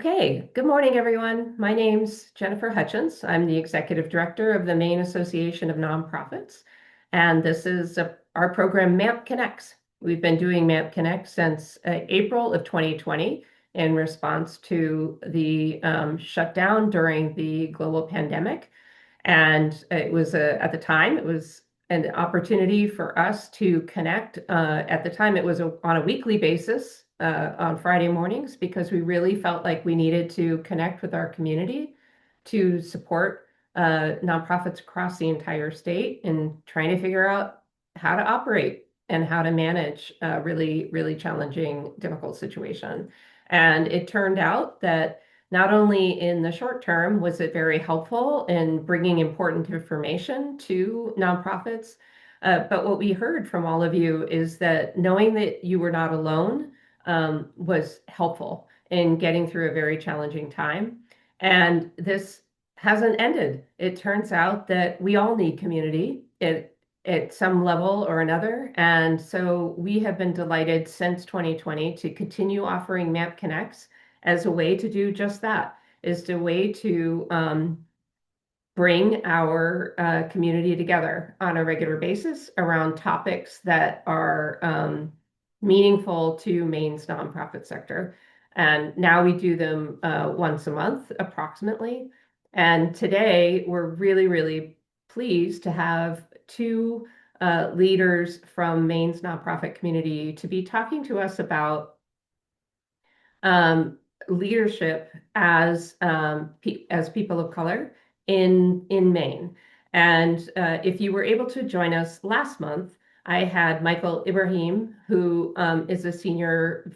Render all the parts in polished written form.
Okay, good morning, everyone. My name's Jennifer Hutchins. I'm the Executive Director of the Maine Association of Nonprofits, and this is our program MANP Connects. We've been doing MANP Connects since April of 2020 in response to the shutdown during the global pandemic. And it was at the time, it was an opportunity for us to connect. At the time, it was on a weekly basis on Friday mornings because we really felt like we needed to connect with our community to support nonprofits across the entire state in trying to figure out how to operate and how to manage a really, really challenging, difficult situation. And it turned out that not only in the short term was it very helpful in bringing important information to nonprofits, but what we heard from all of you is that knowing that you were not alone was helpful in getting through a very challenging time. And this hasn't ended. It turns out that we all need community at some level or another. And so we have been delighted since 2020 to continue offering MAP Connects as a way to do just that, is a way to bring our community together on a regular basis around topics that are meaningful to Maine's nonprofit sector. And now we do them once a month, approximately. And today we're really, really pleased to have two leaders from Maine's nonprofit community to be talking to us about leadership as people of color in Maine. And if you were able to join us last month, I had Michael Ibrahim, who is a senior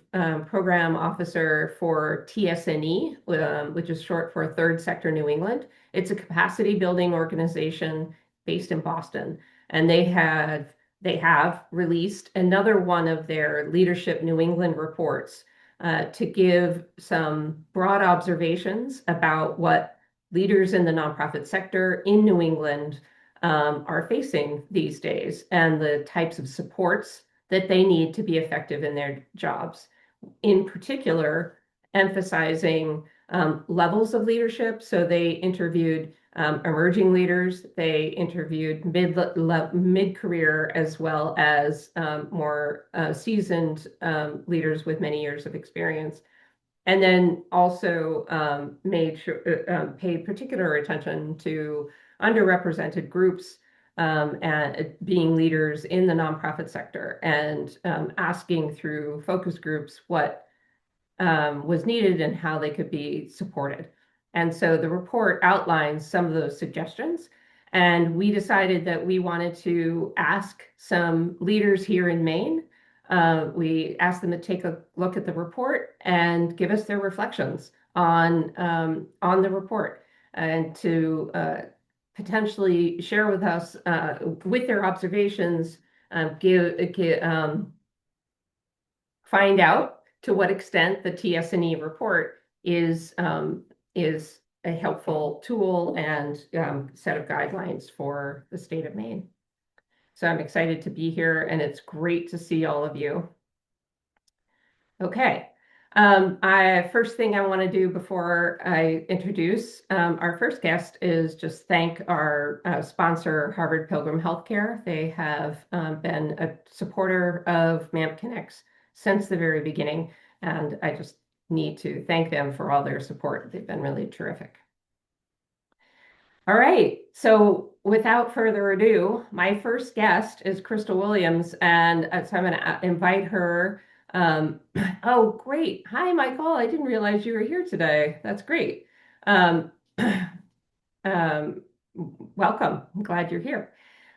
program officer for TSNE, which is short for Third Sector New England. It's a capacity building organization based in Boston, and they have released another one of their Leadership New England reports to give some broad observations about what leaders in the nonprofit sector in New England are facing these days and the types of supports that they need to be effective in their jobs. In particular, emphasizing levels of leadership. So they interviewed emerging leaders, they interviewed mid-career as well as more seasoned leaders with many years of experience. And then also paid particular attention to underrepresented groups and being leaders in the nonprofit sector and asking through focus groups what was needed and how they could be supported. And so the report outlines some of those suggestions. And we decided that we wanted to ask some leaders here in Maine. We asked them to take a look at the report and give us their reflections on the report and to potentially share with us with their observations, find out to what extent the TSNE report is a helpful tool and set of guidelines for the state of Maine. So I'm excited to be here, and it's great to see all of you. Okay. First thing I want to do before I introduce our first guest is just thank our sponsor, Harvard Pilgrim Healthcare. They have been a supporter of MAMP Connects since the very beginning, and I just need to thank them for all their support. They've been really terrific. All right, so without further ado, my first guest is Krystal Williams, and so I'm going to invite her. Oh, great. Hi, Michael. I didn't realize you were here today. That's great. Um, welcome. I'm glad you're here.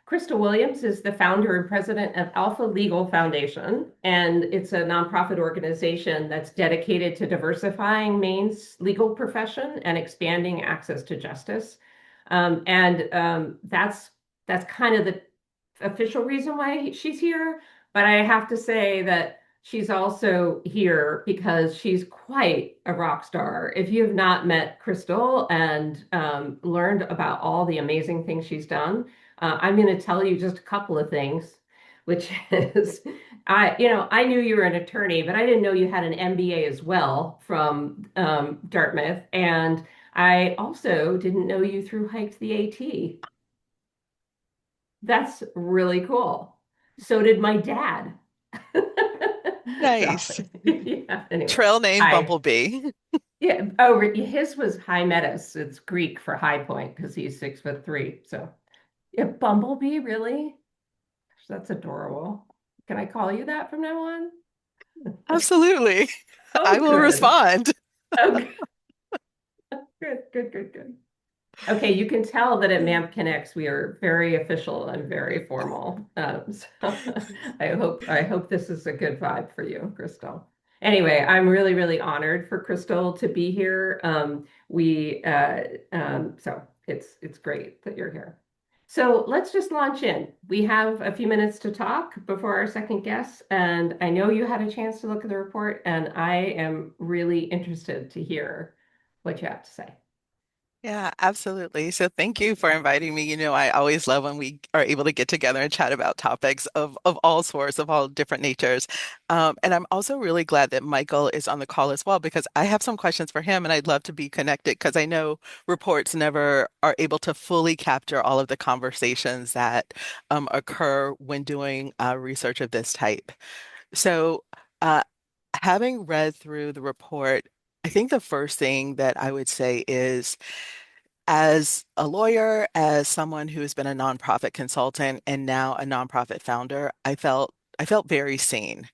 Krystal Williams is the founder and president of Alpha Legal Foundation, and it's a nonprofit organization that's dedicated to diversifying Maine's legal profession and expanding access to justice. That's kind of the official reason why she's here. But I have to say that she's also here because she's quite a rock star. If you have not met Krystal and learned about all the amazing things she's done, I'm going to tell you just a couple of things. which is, I knew you were an attorney, but I didn't know you had an MBA as well from Dartmouth. And I also didn't know you through hiked the AT. That's really cool. So did my dad. So, Nice. yeah, anyway. Trail name Hi. Bumblebee. Yeah. Oh, his was High Metis. It's Greek for high point because he's 6'3". So, yeah, Bumblebee, really? That's adorable. Can I call you that from now on? Absolutely. I Oh, will good. respond. Oh, good, good, good, good. Okay, you can tell that at MAMP Connects we are very official and very formal. So I hope this is a good vibe for you, Krystal. Anyway, I'm really, really honored for Krystal to be here. So it's great that you're here. So let's just launch in. We have a few minutes to talk before our second guest, and I know you had a chance to look at the report, and I am really interested to hear what you have to say. Yeah, absolutely. So thank you for inviting me. I always love when we are able to get together and chat about topics of all sorts, of all different natures. And I'm also really glad that Michael is on the call as well, because I have some questions for him and I'd love to be connected because I know reports never are able to fully capture all of the conversations that occur when doing research of this type. So, uh, having read through the report, I think the first thing that I would say is, as a lawyer, as someone who has been a nonprofit consultant and now a nonprofit founder, I felt very seen.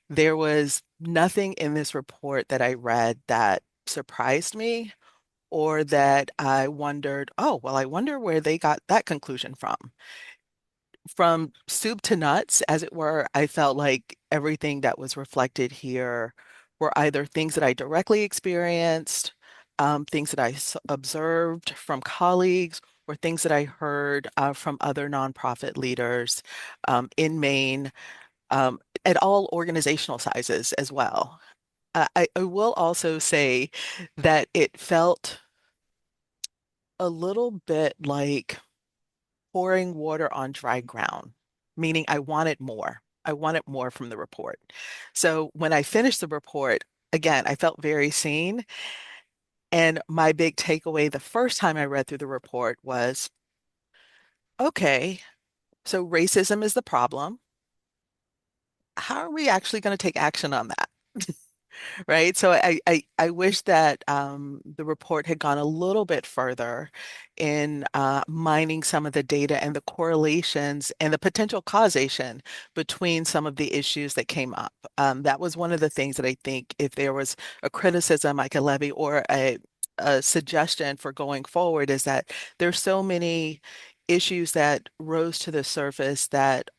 There was nothing in this report that I read that surprised me or that I wondered, oh, well, I wonder where they got that conclusion from soup to nuts, as it were. I felt like everything that was reflected here were either things that I directly experienced, things that observed from colleagues, or things that I heard from other nonprofit leaders in Maine, at all organizational sizes as well. I will also say that it felt a little bit like pouring water on dry ground, meaning I wanted more. I wanted more from the report. So when I finished the report, again, I felt very seen. And my big takeaway the first time I read through the report was, okay, so racism is the problem. How are we actually going to take action on that? Right. So I wish that the report had gone a little bit further in mining some of the data and the correlations and the potential causation between some of the issues that came up. That was one of the things that I think, if there was a criticism I could levy or a suggestion for going forward, is that there's so many issues that rose to the surface that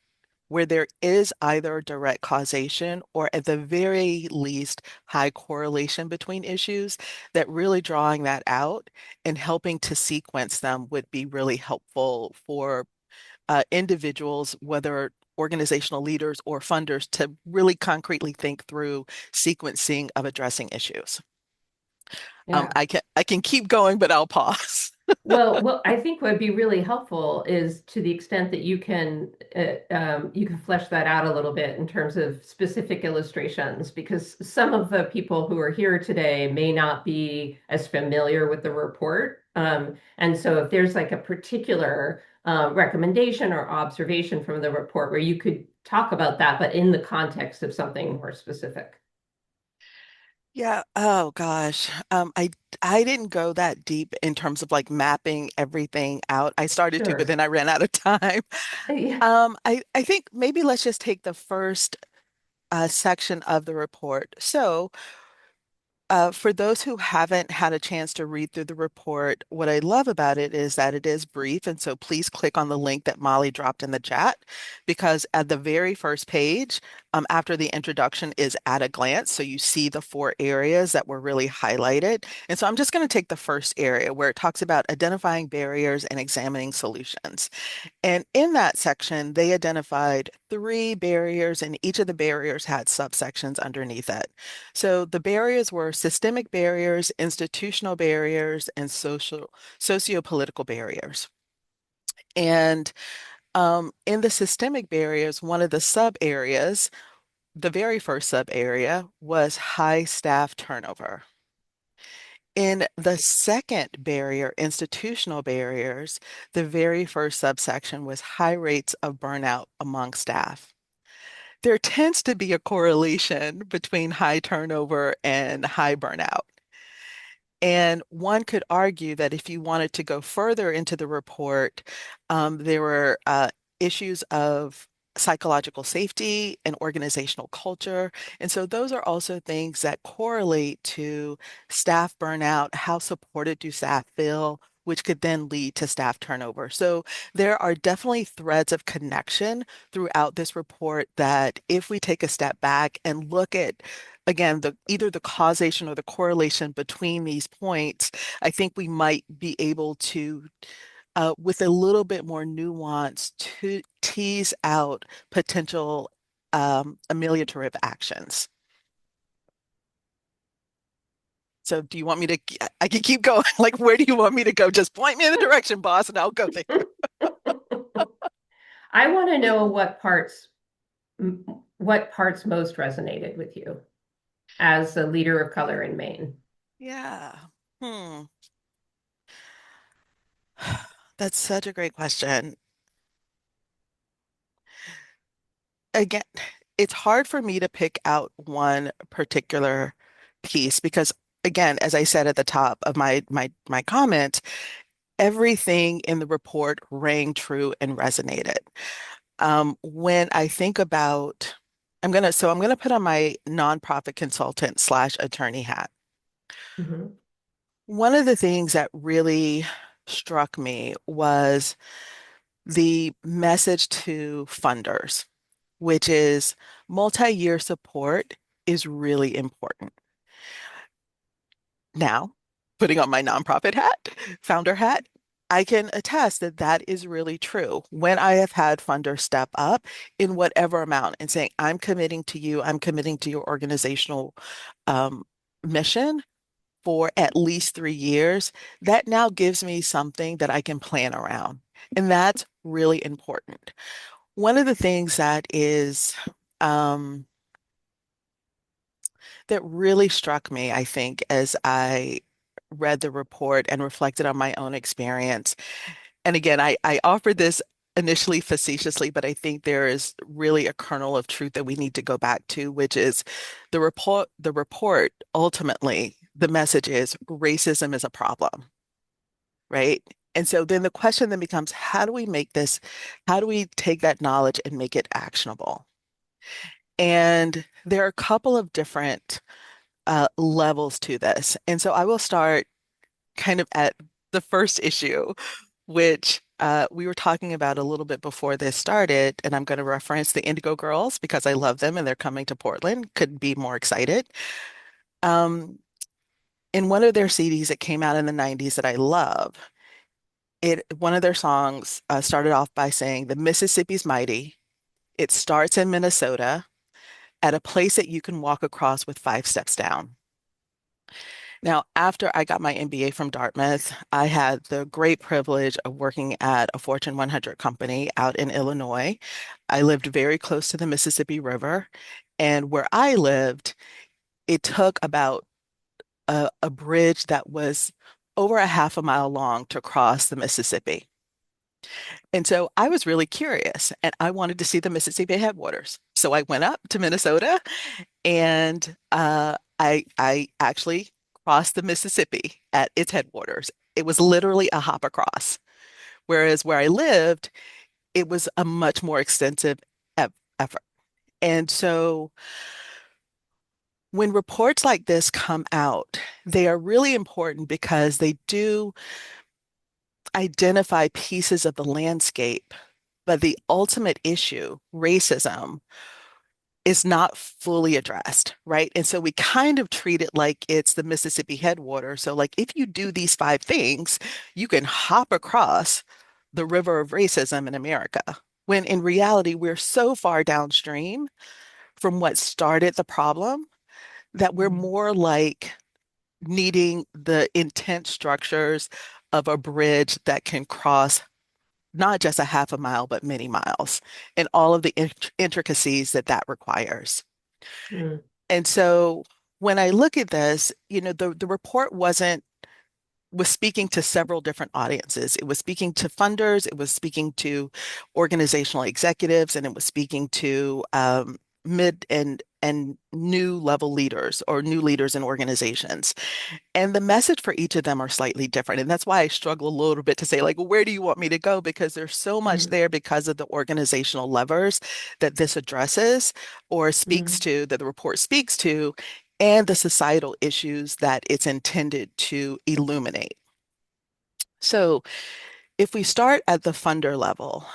where there is either direct causation or at the very least high correlation between issues, that really drawing that out and helping to sequence them would be really helpful for individuals, whether organizational leaders or funders, to really concretely think through sequencing of addressing issues. Yeah. I can keep going, but I'll pause. Well, I think what would be really helpful is to the extent that you can flesh that out a little bit in terms of specific illustrations, because some of the people who are here today may not be as familiar with the report. And so if there's like a particular recommendation or observation from the report where you could talk about that, but in the context of something more specific. Yeah. Oh gosh. I didn't go that deep in terms of like mapping everything out. I started to, but Sure. then I ran out of time. Yeah. I think maybe let's just take the first section of the report. So, for those who haven't had a chance to read through the report, what I love about it is that it is brief. And so please click on the link that Molly dropped in the chat, because at the very first page, after the introduction, is at a glance. So you see the four areas that were really highlighted. And so I'm just going to take the first area where it talks about identifying barriers and examining solutions. And in that section, they identified three barriers, and each of the barriers had subsections underneath it. So the barriers were systemic barriers, institutional barriers, and socio-political barriers. And In the systemic barriers, one of the sub areas, the very first sub area was high staff turnover. In the second barrier, institutional barriers, the very first subsection was high rates of burnout among staff. There tends to be a correlation between high turnover and high burnout. And one could argue that if you wanted to go further into the report, there were issues of psychological safety and organizational culture. And so those are also things that correlate to staff burnout. How supported do staff feel? Which could then lead to staff turnover. So there are definitely threads of connection throughout this report that if we take a step back and look at again, either the causation or the correlation between these points, I think we might be able to, with a little bit more nuance, to tease out potential ameliorative actions. So do you want me to, I can keep going. Like, where do you want me to go? Just point me in the direction, boss, and I'll go there. I want to know what parts most resonated with you as a leader of color in Maine. Yeah. Hmm. That's such a great question. Again, it's hard for me to pick out one particular piece because, again, as I said at the top of my comment, everything in the report rang true and resonated. When I think about, I'm gonna put on my nonprofit consultant slash attorney hat. Mhm. One of the things that really struck me was the message to funders, which is multi-year support is really important. Now, putting on my nonprofit hat, founder hat, I can attest that that is really true. When I have had funders step up in whatever amount and saying, I'm committing to you, I'm committing to your organizational um, mission for at least 3 years, that now gives me something that I can plan around. And that's really important. One of the things um, that really struck me, I think, as I read the report and reflected on my own experience. And again, I offered this initially facetiously, but I think there is really a kernel of truth that we need to go back to, which is the report ultimately, the message is racism is a problem, right? And so then the question then becomes, how do we take that knowledge and make it actionable? And there are a couple of different levels to this. And so I will start kind of at the first issue, which we were talking about a little bit before this started. And I'm going to reference the Indigo Girls because I love them and they're coming to Portland. Couldn't be more excited. Um, in one of their CDs that came out in the 90s that I love, one of their songs started off by saying, "The Mississippi's mighty. It starts in Minnesota at a place that you can walk across with 5 steps down." Now, after I got my MBA from Dartmouth, I had the great privilege of working at a Fortune 100 company out in Illinois. I lived very close to the Mississippi River, and where I lived, it took about a bridge that was over a half a mile long to cross the Mississippi. And so I was really curious and I wanted to see the Mississippi headwaters. So I went up to Minnesota and I actually crossed the Mississippi at its headwaters. It was literally a hop across, whereas where I lived, it was a much more extensive effort. And so when reports like this come out, they are really important because they do identify pieces of the landscape, but the ultimate issue, racism, is not fully addressed, right? And so we kind of treat it like it's the Mississippi headwater. So, like, if you do these 5 things, you can hop across the river of racism in America. When in reality, we're so far downstream from what started the problem that we're Mhm. more like needing the intent structures of a bridge that can cross not just a half a mile, but many miles, and all of the intricacies that that requires. Mm, And so when I look at this, the report was speaking to several different audiences. It was speaking to funders, it was speaking to organizational executives, and it was speaking to mid and new level leaders or new leaders in organizations. And the message for each of them are slightly different. And that's why I struggle a little bit to say, like, well, where do you want me to go? Because there's so much mm, there because of the organizational levers that this addresses or speaks mm, to, that the report speaks to, and the societal issues that it's intended to illuminate. So if we start at the funder level,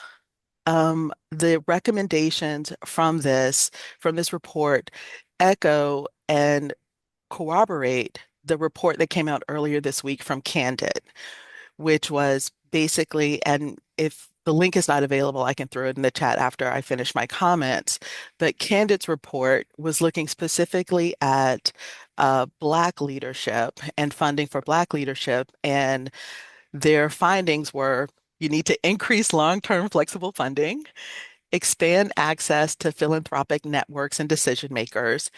the recommendations from this report echo and corroborate the report that came out earlier this week from Candid, which was basically, and if the link is not available, I can throw it in the chat after I finish my comments. But Candid's report was looking specifically at Black leadership and funding for Black leadership. And their findings were you need to increase long-term flexible funding, expand access to philanthropic networks and decision makers,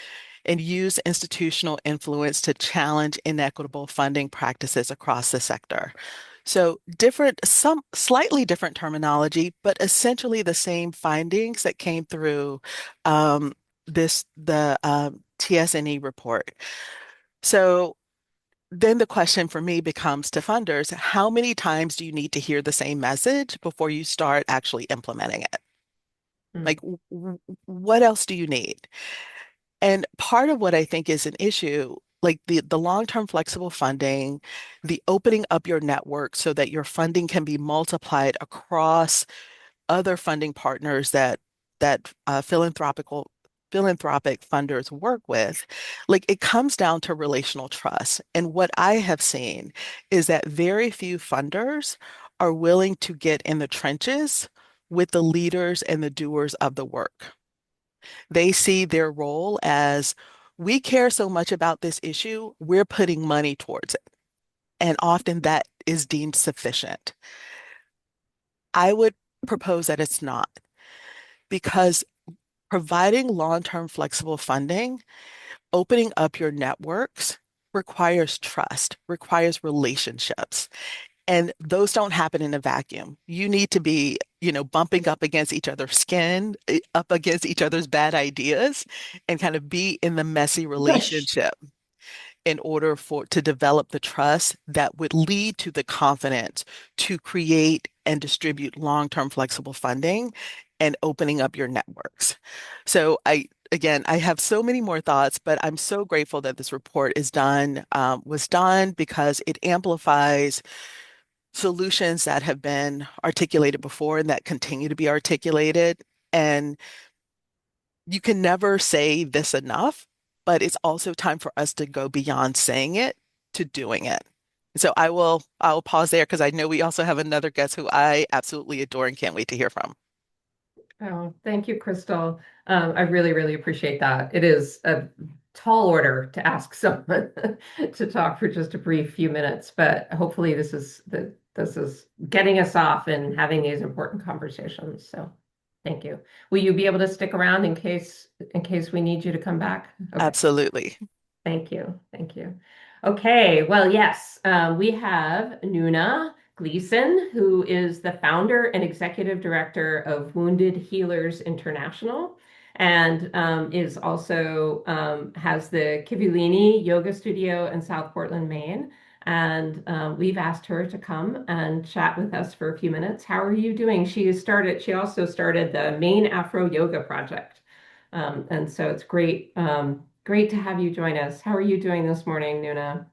and use institutional influence to challenge inequitable funding practices across the sector. So some slightly different terminology, but essentially the same findings that came through the TSNE report. So then the question for me becomes to funders, how many times do you need to hear the same message before you start actually implementing it? mm, Like, what else do you need? And part of what I think is an issue, like the long-term flexible funding, the opening up your network so that your funding can be multiplied across other funding partners that philanthropic funders work with, like it comes down to relational trust. And what I have seen is that very few funders are willing to get in the trenches with the leaders and the doers of the work. They see their role as we care so much about this issue, we're putting money towards it. And often that is deemed sufficient. I would propose that it's not because providing long-term flexible funding, opening up your networks requires trust, requires relationships. And those don't happen in a vacuum. You need to be, bumping up against each other's skin, up against each other's bad ideas, and kind of be in the messy Gosh. relationship in order for to develop the trust that would lead to the confidence to create and distribute long-term flexible funding and opening up your networks. So I have so many more thoughts, but I'm so grateful that this report was done because it amplifies solutions that have been articulated before and that continue to be articulated. And you can never say this enough, but it's also time for us to go beyond saying it to doing it. So I'll pause there because I know we also have another guest who I absolutely adore and can't wait to hear from. Oh, thank you, Krystal. I really, really appreciate that. It is a tall order to ask someone to talk for just a brief few minutes, but hopefully this is getting us off and having these important conversations. So thank you. Will you be able to stick around in case we need you to come back? Okay. Absolutely. Thank you. Thank you. Okay. Well, yes, we have Nuna Gleason, who is the founder and executive director of Wounded Healers International, and is also has the Kivulini Yoga Studio in South Portland, Maine. And we've asked her to come and chat with us for a few minutes. How are you doing? She also started the Maine Afro Yoga Project. And so it's great. Great to have you join us. How are you doing this morning, Nuna?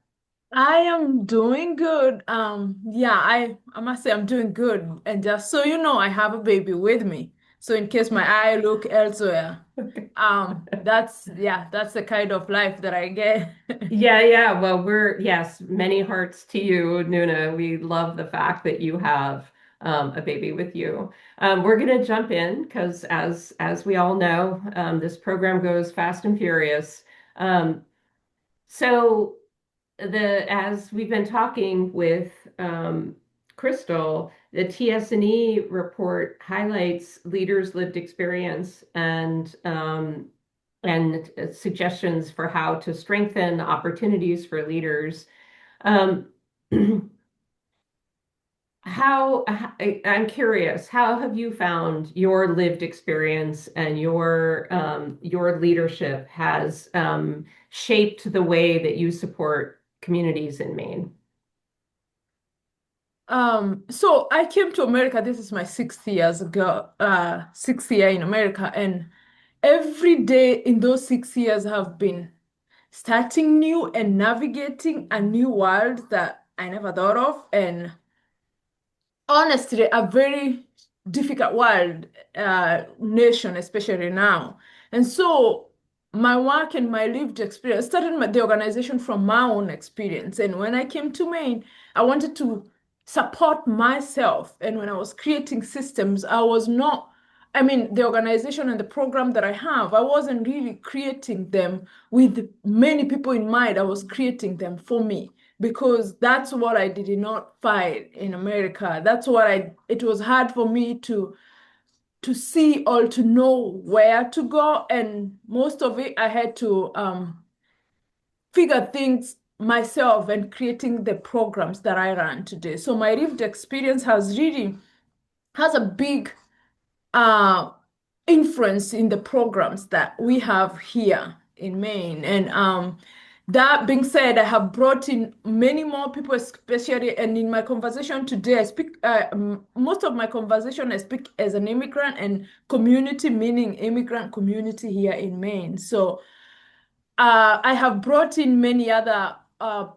I am doing good. Yeah, I must say I'm doing good. And just so you know, I have a baby with me. So in case my eye look elsewhere, that's the kind of life that I get. Yeah, yeah. Well, yes, many hearts to you, Nuna. We love the fact that you have a baby with you. We're going to jump in because, as we all know, this program goes fast and furious. Um, so as we've been talking with Krystal, the TSNE report highlights leaders' lived experience and suggestions for how to strengthen opportunities for leaders. Um, I'm curious, how have you found your lived experience and your leadership has shaped the way that you support communities in Maine? So I came to America. This is my 6 years ago, 6 year in America, and every day in those 6 years have been starting new and navigating a new world that I never thought of. And honestly, a very difficult world, nation, especially now. And so my work and my lived experience started the organization from my own experience. And when I came to Maine, I wanted to support myself. And when I was creating systems, the organization and the program that I have, I wasn't really creating them with many people in mind. I was creating them for me because that's what I did not find in America. It was hard for me to see or to know where to go. And most of it, I had to figure things myself and creating the programs that I run today. So my lived experience has a big uh, influence in the programs that we have here in Maine. And that being said, I have brought in many more people, especially, and in my conversation today, most of my conversation, I speak as an immigrant and community, meaning immigrant community here in Maine. So I have brought in many other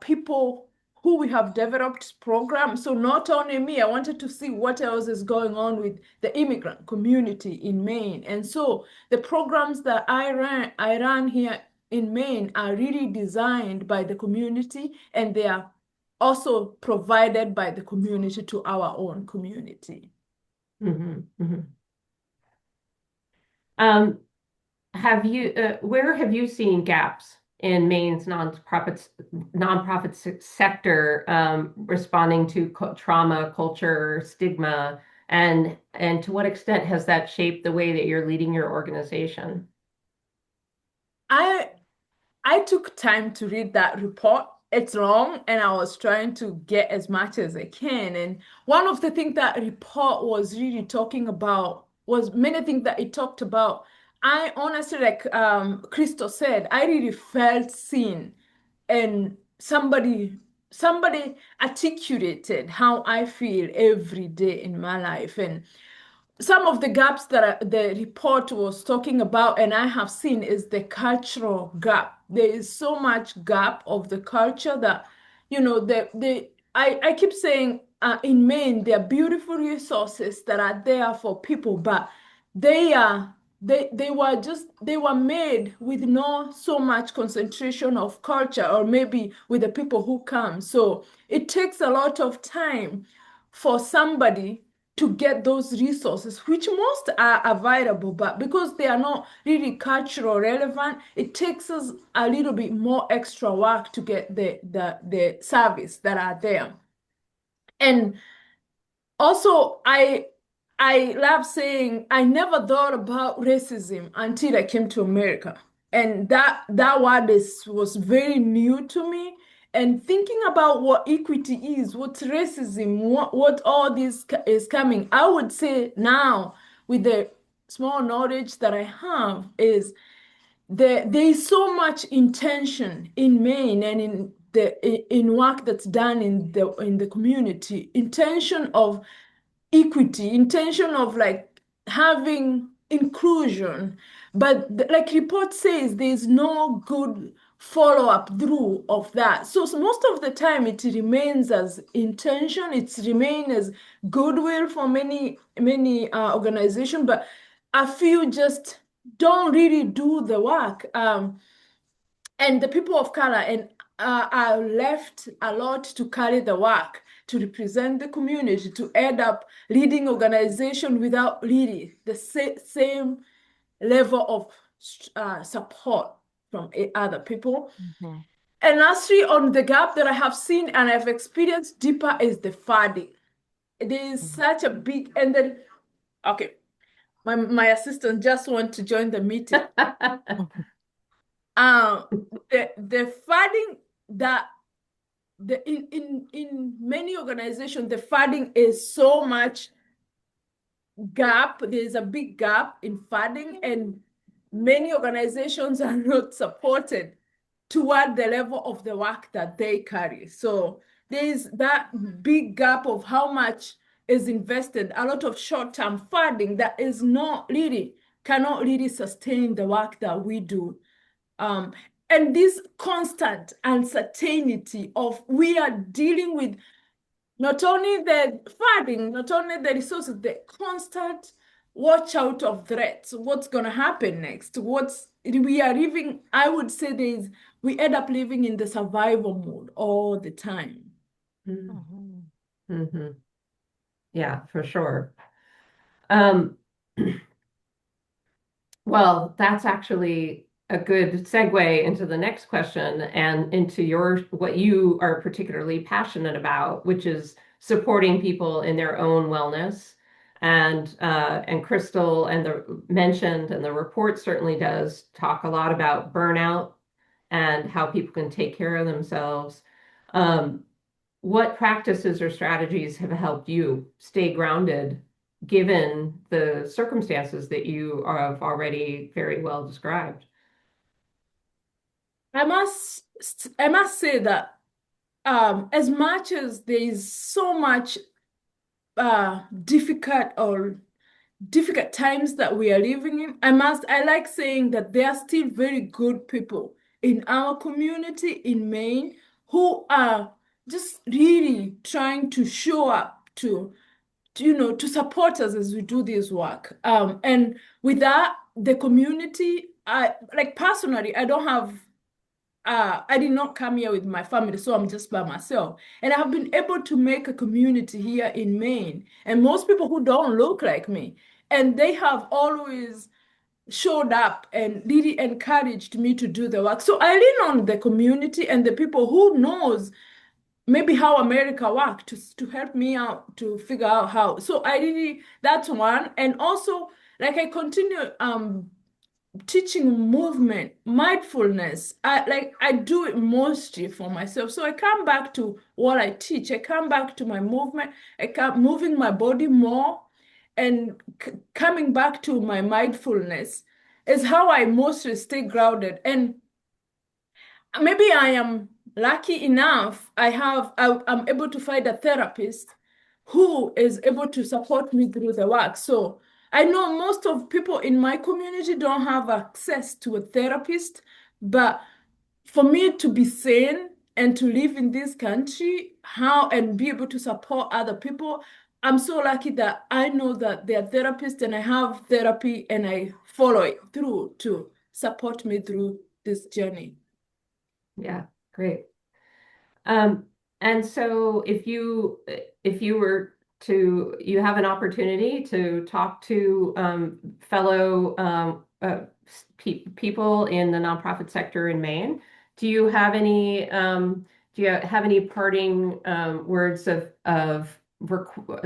people who we have developed programs. So not only me, I wanted to see what else is going on with the immigrant community in Maine. And so the programs that I run here in Maine are really designed by the community, and they are also provided by the community to our own community. Mhm, mhm. Um, where have you seen gaps in Maine's nonprofit sector responding to trauma, culture, stigma, and to what extent has that shaped the way that you're leading your organization? I I took time to read that report. It's long, and I was trying to get as much as I can. And one of the things that report was really talking about was many things that it talked about. I honestly, like Krystal said, I really felt seen, and somebody articulated how I feel every day in my life. And some of the gaps that the report was talking about and I have seen is the cultural gap. There is so much gap of the culture that, I keep saying in Maine, there are beautiful resources that are there for people, but they are they were made with no so much concentration of culture or maybe with the people who come. So it takes a lot of time for somebody to get those resources, which most are available, but because they are not really cultural relevant, it takes us a little bit more extra work to get the service that are there. And also, I love saying I never thought about racism until I came to America. And that word was very new to me. And thinking about what equity is, what racism, what all this is coming, I would say now, with the small knowledge that I have, is there is so much intention in Maine and in work that's done in the community, intention of equity, intention of like having inclusion, but like report says, there's no good follow-up through of that. So most of the time it remains as intention, it remains as goodwill for many organizations, but a few just don't really do the work. And the people of color and are left a lot to carry the work, to represent the community, to end up leading organization without really the same level of support from other people. Mhm. And lastly, on the gap that I have seen and I've experienced deeper is the funding. there's such a big, and then, okay, my assistant just want to join the meeting. Um, the funding that in many organizations, the funding is so much gap. There's a big gap in funding, and many organizations are not supported toward the level of the work that they carry. So there's that big gap of how much is invested, a lot of short-term funding that is not really, cannot really sustain the work that we do. Um, and this constant uncertainty of we are dealing with not only the funding, not only the resources, the constant watch out of threats. What's going to happen next? We are living, I would say we end up living in the survival mode all the time. Mhm. Mm-hmm. Yeah, for sure. Um, well, that's actually a good segue into the next question and into what you are particularly passionate about, which is supporting people in their own wellness. And Krystal and the mentioned and the report certainly does talk a lot about burnout and how people can take care of themselves. Um, what practices or strategies have helped you stay grounded given the circumstances that you have already very well described? I must say that as much as there is so much difficult or difficult times that we are living in, I like saying that there are still very good people in our community in Maine who are just really trying to show up to support us as we do this work. And with that, the community, I like personally, I did not come here with my family, so I'm just by myself. And I have been able to make a community here in Maine, and most people who don't look like me. And they have always showed up and really encouraged me to do the work. So I lean on the community and the people who knows maybe how America works to help me out to figure out how. So that's one. And also, like I continue teaching movement, mindfulness. I do it mostly for myself. So I come back to what I teach. I come back to my movement. I come moving my body more and coming back to my mindfulness is how I mostly stay grounded. And maybe I am lucky enough. I'm able to find a therapist who is able to support me through the work. So I know most of people in my community don't have access to a therapist, but for me to be sane and to live in this country, how and be able to support other people, I'm so lucky that I know that there are therapists and I have therapy and I follow it through to support me through this journey. Yeah, great. Um, and so if you were to you have an opportunity to talk to fellow people in the nonprofit sector in Maine, do you have any parting words of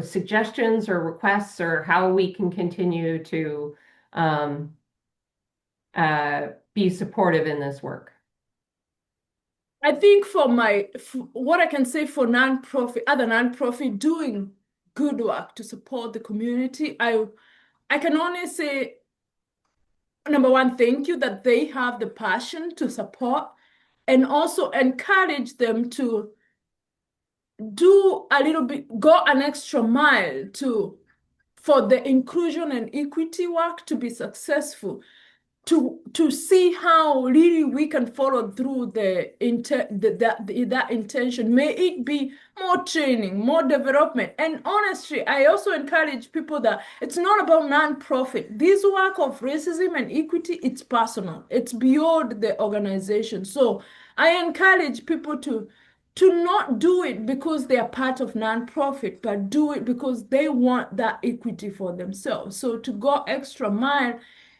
suggestions or requests or how we can continue to um, be supportive in this work? I think what I can say for other nonprofit doing good work to support the community, I can only say, number one, thank you that they have the passion to support and also encourage them to do a little bit, go an extra mile for the inclusion and equity work to be successful. To see how really we can follow through that intention. May it be more training, more development. And honestly, I also encourage people that it's not about nonprofit. This work of racism and equity, it's personal. It's beyond the organization. So I encourage people to not do it because they are part of nonprofit, but do it because they want that equity for themselves. So to go extra mile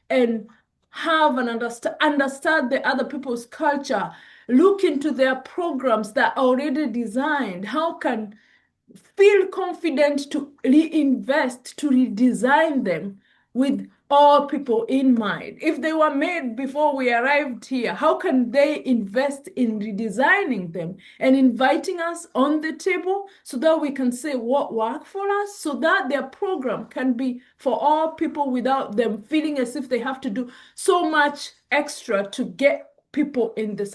and have and understand the other people's culture, look into their programs that are already designed. How can feel confident to reinvest, to redesign them with all people in mind. If they were made before we arrived here, how can they invest in redesigning them and inviting us on the table so that we can say what worked for us, so that their program can be for all people without them feeling as if they have to do so much extra to get people in the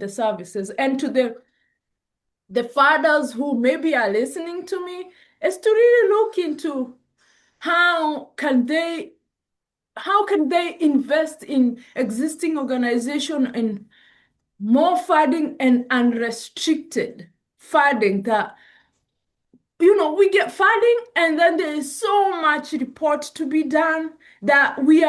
services. And to the fathers who maybe are listening to me, is to really look into how can they invest in existing organization and more funding and unrestricted funding that we get funding, and then there is so much report to be done that we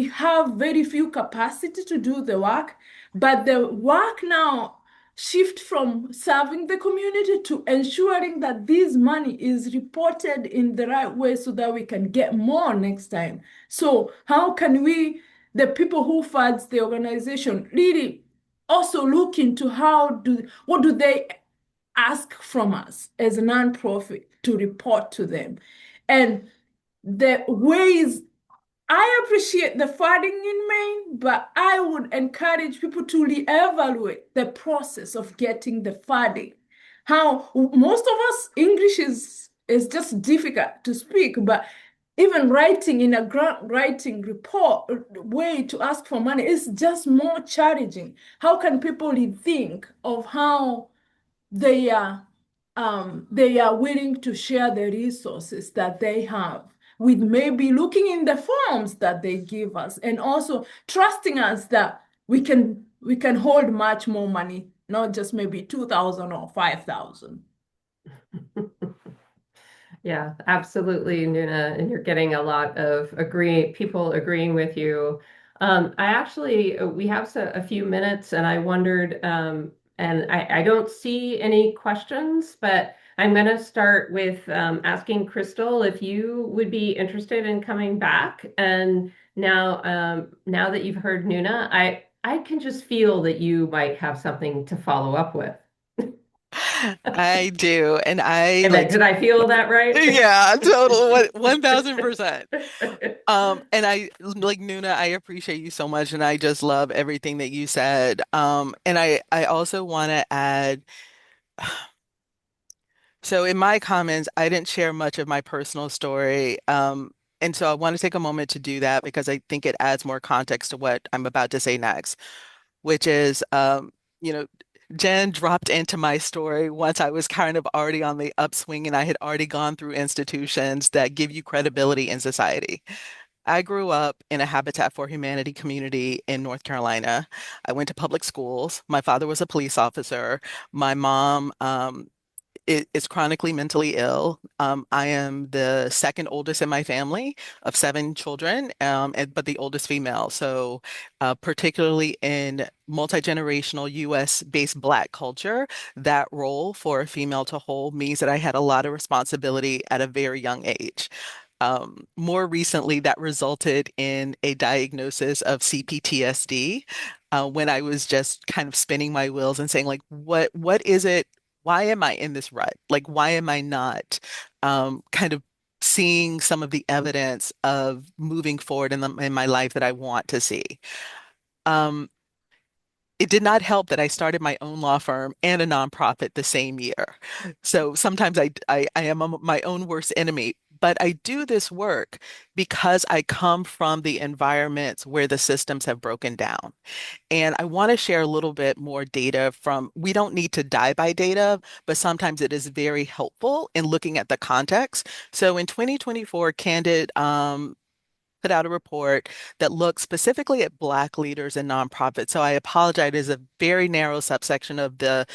have very few capacity to do the work. But the work now shift from serving the community to ensuring that this money is reported in the right way so that we can get more next time. So how can we, the people who funds the organization, really also look into what do they ask from us as a nonprofit to report to them. And the ways, I appreciate the funding in Maine, but I would encourage people to reevaluate the process of getting the funding. How most of us, English is just difficult to speak, but even writing in a grant writing report way to ask for money is just more challenging. How can people rethink of how they are willing to share the resources that they have with maybe looking in the forms that they give us and also trusting us that we can hold much more money, not just maybe 2,000 or 5,000. Yeah, absolutely, Nuna. And you're getting a lot of people agreeing with you. We have a few minutes, and I wondered, and I don't see any questions, but I'm going to start with asking Krystal if you would be interested in coming back. And now that you've heard Nuna, I can just feel that you might have something to follow up with. I do. And I And like, did I feel that right? yeah, total 1000%. And I like Nuna, I appreciate you so much and I just love everything that you said. And I also want to add, so in my comments, I didn't share much of my personal story. And so I want to take a moment to do that because I think it adds more context to what I'm about to say next, which is, you know, Jen dropped into my story once I was kind of already on the upswing and I had already gone through institutions that give you credibility in society. I grew up in a Habitat for Humanity community in North Carolina. I went to public schools. My father was a police officer. My mom is chronically mentally ill. I am the second oldest in my family of seven children, but the oldest female. So, particularly in multi-generational US-based Black culture, that role for a female to hold means that I had a lot of responsibility at a very young age. More recently, that resulted in a diagnosis of CPTSD when I was just kind of spinning my wheels and saying, like, what is it? Why am I in this rut? Like, why am I not kind of seeing some of the evidence of moving forward in my life that I want to see? Um, it did not help that I started my own law firm and a nonprofit the same year. So sometimes I am my own worst enemy. But I do this work because I come from the environments where the systems have broken down. And I want to share a little bit more data we don't need to die by data, but sometimes it is very helpful in looking at the context. So in 2024, Candid put out a report that looks specifically at Black leaders and nonprofits. So I apologize, it is a very narrow subsection of the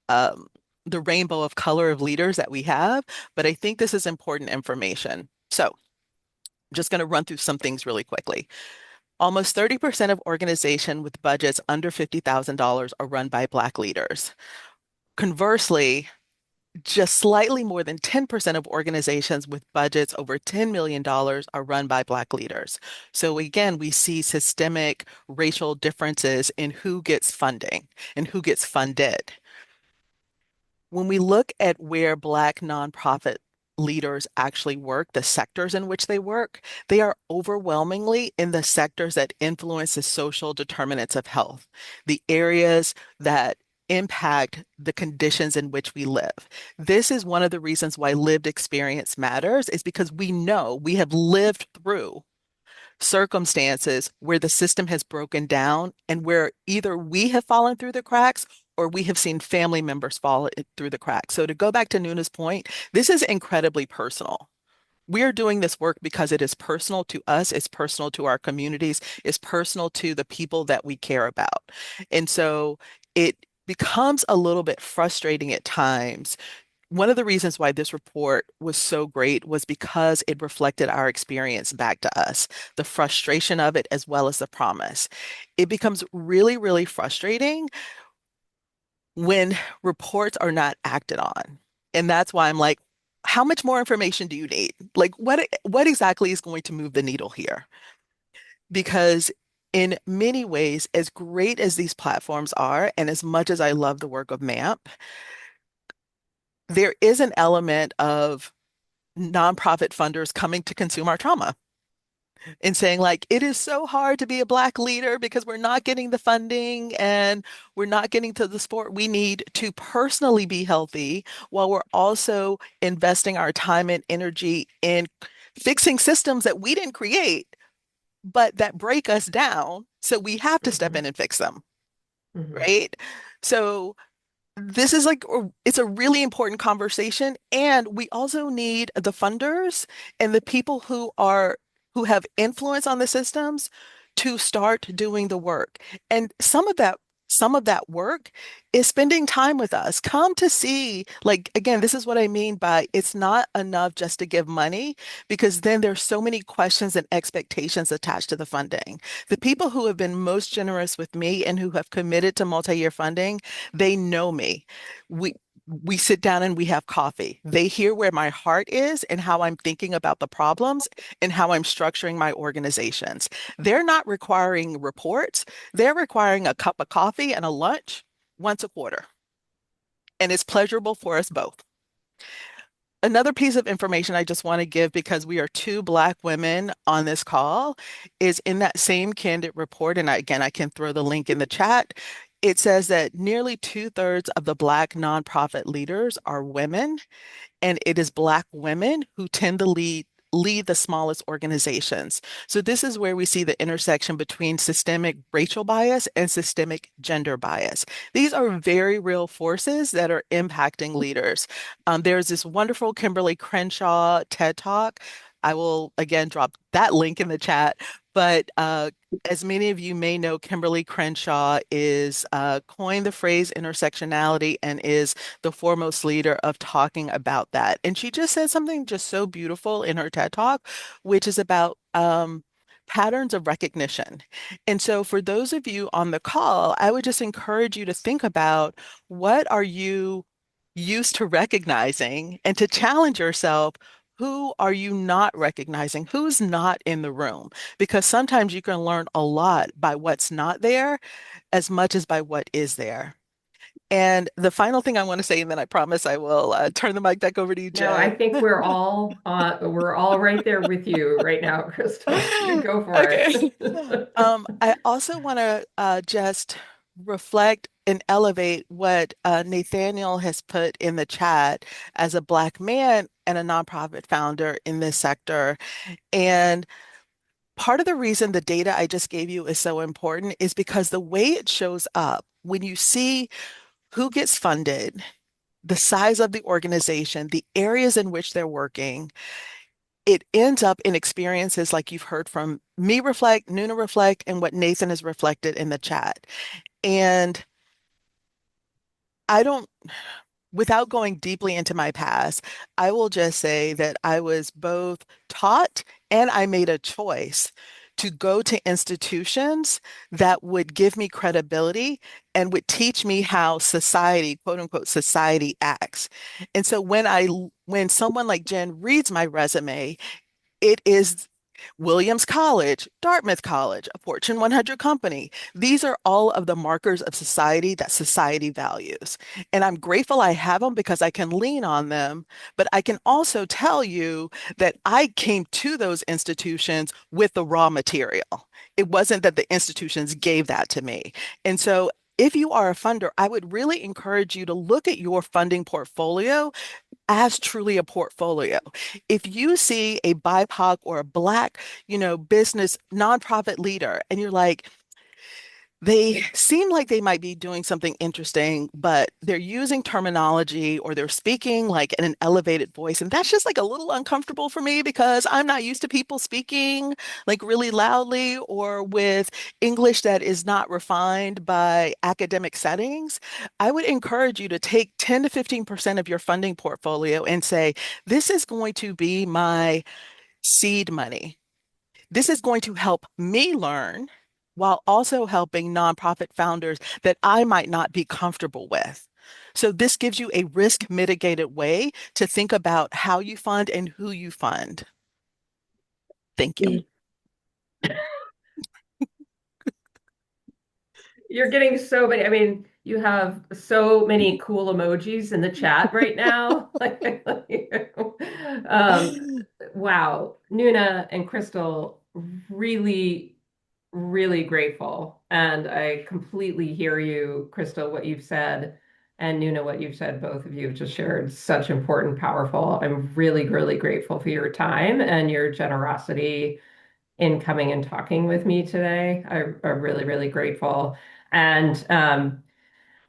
um, the rainbow of color of leaders that we have, but I think this is important information. So I'm just going to run through some things really quickly. Almost 30% of organizations with budgets under $50,000 are run by Black leaders. Conversely, just slightly more than 10% of organizations with budgets over $10 million are run by Black leaders. So again, we see systemic racial differences in who gets funding and who gets funded. when we look at where Black nonprofit leaders actually work, the sectors in which they work, they are overwhelmingly in the sectors that influence the social determinants of health, the areas that impact the conditions in which we live. This is one of the reasons why lived experience matters, is because we know we have lived through circumstances where the system has broken down and where either we have fallen through the cracks or we have seen family members fall through the cracks. So to go back to Nuna's point, this is incredibly personal. We are doing this work because it is personal to us, it's personal to our communities, it's personal to the people that we care about. And so it becomes a little bit frustrating at times. One of the reasons why this report was so great was because it reflected our experience back to us, the frustration of it as well as the promise. It becomes really, really frustrating when reports are not acted on. And that's why I'm like, how much more information do you need? Like what exactly is going to move the needle here? Because in many ways, as great as these platforms are, and as much as I love the work of MAMP, there is an element of nonprofit funders coming to consume our trauma and saying, like, it is so hard to be a Black leader because we're not getting the funding and we're not getting to the support we need to personally be healthy, while we're also investing our time and energy in fixing systems that we didn't create, but that break us down. So we have to step Mhm. in and fix them, Mhm. right? So this is like, it's a really important conversation. And we also need the funders and the people who have influence on the systems to start doing the work. And some of that work is spending time with us. Come to see, like, again, this is what I mean by it's not enough just to give money, because then there's so many questions and expectations attached to the funding. The people who have been most generous with me and who have committed to multi-year funding, they know me. We we sit down and we have coffee. They hear where my heart is and how I'm thinking about the problems and how I'm structuring my organizations. They're not requiring reports. They're requiring a cup of coffee and a lunch once a quarter. And it's pleasurable for us both. Another piece of information I just want to give, because we are two Black women on this call, is in that same candid report. And again, I can throw the link in the chat. It says that nearly two-thirds of the Black nonprofit leaders are women, and it is Black women who tend to lead the smallest organizations. So this is where we see the intersection between systemic racial bias and systemic gender bias. These are very real forces that are impacting leaders. There's this wonderful Kimberly Crenshaw TED Talk. I will again drop that link in the chat. But as many of you may know, Kimberly Crenshaw is coined the phrase intersectionality and is the foremost leader of talking about that. And she just said something just so beautiful in her TED Talk, which is about patterns of recognition. And so for those of you on the call, I would just encourage you to think about, what are you used to recognizing, and to challenge yourself. Who are you not recognizing? Who's not in the room? Because sometimes you can learn a lot by what's not there as much as by what is there. And the final thing I want to say, and then I promise I will turn the mic back over to you, No, I Jen. think we're all right there with you right now, Krystal. You go for Okay. it. I also want to just reflect and elevate what Nathaniel has put in the chat as a Black man and a nonprofit founder in this sector. And part of the reason the data I just gave you is so important is because the way it shows up, when you see who gets funded, the size of the organization, the areas in which they're working, it ends up in experiences like you've heard from me reflect, Nuna reflect, and what Nathan has reflected in the chat. And I don't, without going deeply into my past, I will just say that I was both taught and I made a choice to go to institutions that would give me credibility and would teach me how society, quote unquote, society acts. And so when someone like Jen reads my resume, it is Williams College, Dartmouth College, a Fortune 100 company. These are all of the markers of society that society values. And I'm grateful I have them because I can lean on them, but I can also tell you that I came to those institutions with the raw material. It wasn't that the institutions gave that to me. And so if you are a funder, I would really encourage you to look at your funding portfolio as truly a portfolio. If you see a BIPOC or a Black, business nonprofit leader, and you're like, they seem like they might be doing something interesting, but they're using terminology or they're speaking like in an elevated voice. And that's just like a little uncomfortable for me because I'm not used to people speaking like really loudly or with English that is not refined by academic settings. I would encourage you to take 10 to 15% of your funding portfolio and say, this is going to be my seed money. This is going to help me learn while also helping nonprofit founders that I might not be comfortable with. So this gives you a risk mitigated way to think about how you fund and who you fund. Thank you. You're getting so many. I mean, you have so many cool emojis in the chat right now. Um, wow. Nuna and Krystal, really, really grateful. And I completely hear you, Krystal, what you've said, and Nuna, what you've said. Both of you have just shared such important, powerful. I'm really, really grateful for your time and your generosity in coming and talking with me today. I'm really, really grateful. And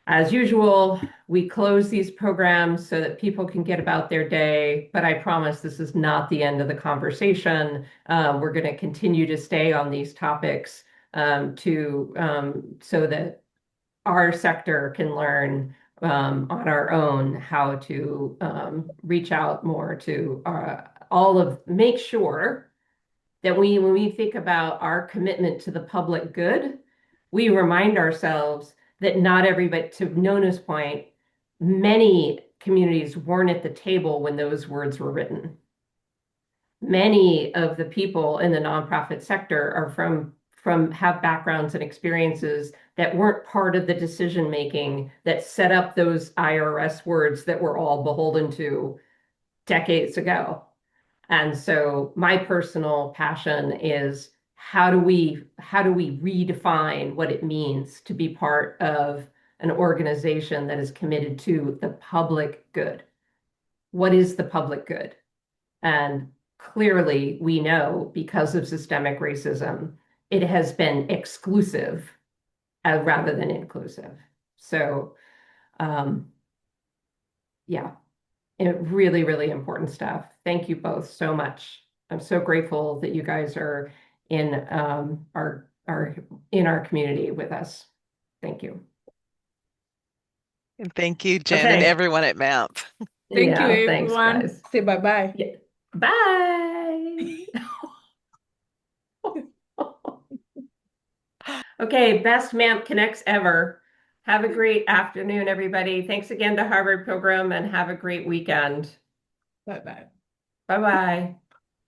as usual, we close these programs so that people can get about their day. But I promise this is not the end of the conversation. We're going to continue to stay on these topics so that our sector can learn on our own how to reach out more to make sure that when we think about our commitment to the public good, we remind ourselves that not everybody, to Nona's point, many communities weren't at the table when those words were written. Many of the people in the nonprofit sector are from have backgrounds and experiences that weren't part of the decision making that set up those IRS words that we're all beholden to decades ago. And so my personal passion is how do we redefine what it means to be part of an organization that is committed to the public good? What is the public good? And clearly we know because of systemic racism, it has been exclusive rather than inclusive. So yeah, really, really important stuff. Thank you both so much. I'm so grateful that you guys are in our in our community with us. Thank you. And thank you, Jen, and Okay. everyone at MAMP. Thank you, Yeah, thanks, everyone. guys. Say bye-bye. Yeah. Bye. Okay, best MAMP Connects ever. Have a great afternoon, everybody. Thanks again to Harvard Pilgrim and have a great weekend. Bye-bye. Bye-bye.